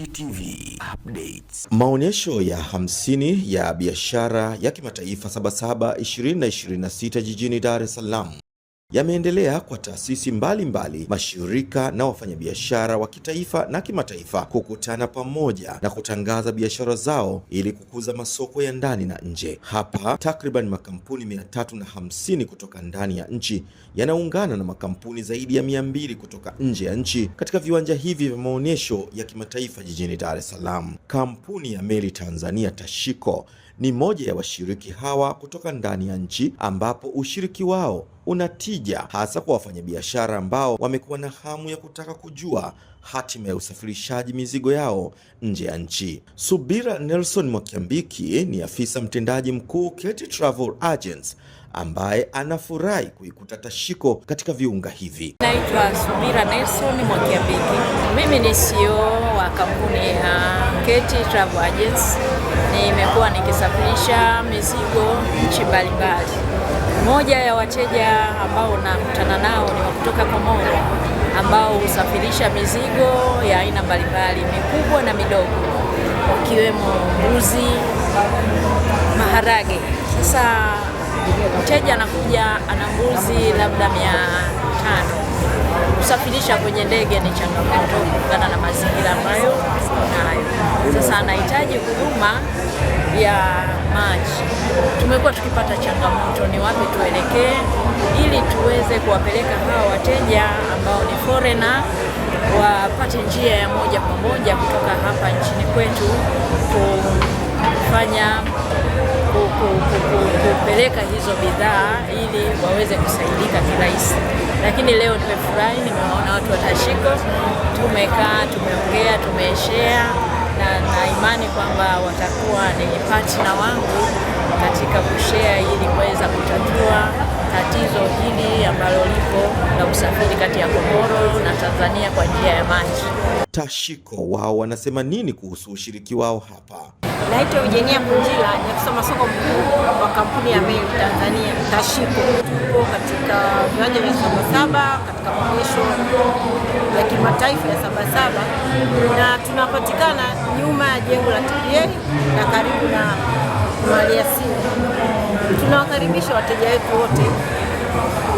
Meli TV Updates. Maonyesho ya 50 ya biashara ya kimataifa Sabasaba 2026 jijini Dar es Salaam yameendelea kwa taasisi mbalimbali, mashirika na wafanyabiashara wa kitaifa na kimataifa kukutana pamoja na kutangaza biashara zao ili kukuza masoko ya ndani na nje. Hapa takriban makampuni 350 kutoka ndani ya nchi yanaungana na makampuni zaidi ya 200 kutoka nje ya nchi katika viwanja hivi vya maonyesho ya kimataifa jijini Dar es Salaam. Kampuni ya Meli Tanzania Tashiko ni moja ya washiriki hawa kutoka ndani ya nchi, ambapo ushiriki wao unatija hasa kwa wafanyabiashara ambao wamekuwa na hamu ya kutaka kujua hatima ya usafirishaji mizigo yao nje ya nchi. Subira Nelson Mwakiambiki ni afisa mtendaji mkuu Keti Travel Agents ambaye anafurahi kuikuta Tashiko katika viunga hivi. Naitwa Subira Nelson Mwakiambiki. Mimi ni CEO wa kampuni ya Keti Travel Agents. Nimekuwa nikisafirisha mizigo nchi mbalimbali. Moja ya wateja ambao nakutana nao ni wa kutoka Komoro ambao husafirisha mizigo ya aina mbalimbali, mikubwa na midogo, ikiwemo mbuzi, maharage. Sasa mteja anakuja ana mbuzi labda 500. Kusafirisha kwenye ndege ni changamoto kutokana na mazingira ambayo nayo. Sasa anahitaji huduma ya maji. Tumekuwa tukipata changamoto, ni wapi tuelekee ili tuweze kuwapeleka hawa wateja ambao ni foreigner wapate njia ya moja kwa moja kutoka hapa nchini kwetu kufanya kupeleka hizo bidhaa ili waweze kusaidika kirahisi. Lakini leo nimefurahi, nimeona watu wa Tashiko, tumekaa, tumeongea, tumeshare na imani kwamba watakuwa ni partner wangu katika kushare ili kuweza kutatua tatizo hili ambalo lipo la usafiri kati ya Komoro na Tanzania kwa njia ya maji. Tashiko wao wanasema nini kuhusu ushiriki wao hapa? Naitwa Eugenia Punjila, ni afisa masoko mkuu wa kampuni ya Meli Tanzania Tashiko. Tuko katika viwanja vya Sabasaba katika maonyesho ya kimataifa ya Sabasaba, na tunapatikana nyuma ya jengo la TPA na karibu na maliasili. Tunawakaribisha wateja wetu wote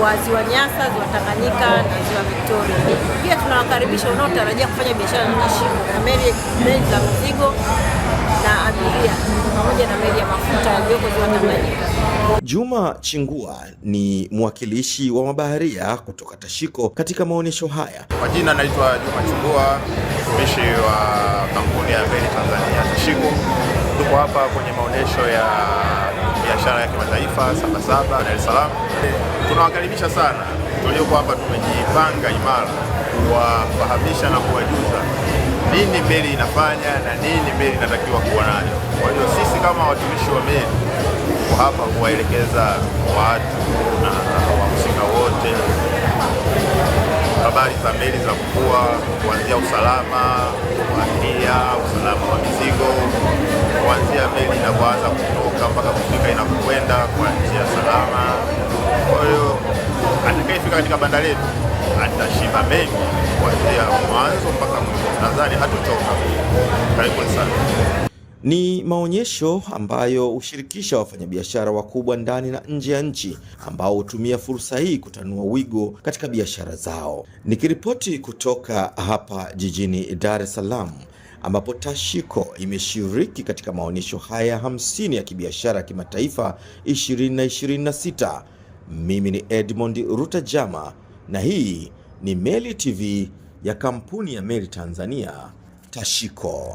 wa Ziwa Nyasa, Ziwa Tanganyika na Ziwa Victoria. Pia tunawakaribisha wanaotarajia kufanya biashara na Tashiko na meli za mizigo na abiria pamoja na meli ya mafuta iliyoko Ziwa Tanganyika. Juma Chingua ni mwakilishi wa mabaharia kutoka Tashiko katika maonyesho haya. Kwa jina naitwa Juma Chingua, mtumishi wa kampuni ya Meli Tanzania Tashiko. Tuko hapa kwenye maonyesho ya biashara ya kimataifa Sabasaba Dar es Salaam. Tunawakaribisha sana. Tulioko hapa tumejipanga imara kuwafahamisha na kuwajuza nini meli inafanya na nini meli inatakiwa kuwa nayo. Kwa hiyo sisi kama watumishi wa meli tuko hapa kuwaelekeza watu na wahusika wote habari za meli za kuvua, kuanzia usalama wa abiria, usalama wa mizigo, kuanzia meli inapoanza kutoka mpaka kufika inapokwenda kwa njia salama. Kwa hiyo atakayefika katika bandari letu atashiba mengi kuanzia mwanzo mpaka mwisho. Nadhani hatutoka. Karibuni sana. Ni maonyesho ambayo hushirikisha wafanyabiashara wakubwa ndani na nje ya nchi ambao hutumia fursa hii kutanua wigo katika biashara zao. Nikiripoti kutoka hapa jijini Dar es Salaam ambapo Tashiko imeshiriki katika maonyesho haya 50 ya kibiashara ya kimataifa 2026. Mimi ni Edmond Rutajama na hii ni Meli TV ya kampuni ya Meli Tanzania Tashiko.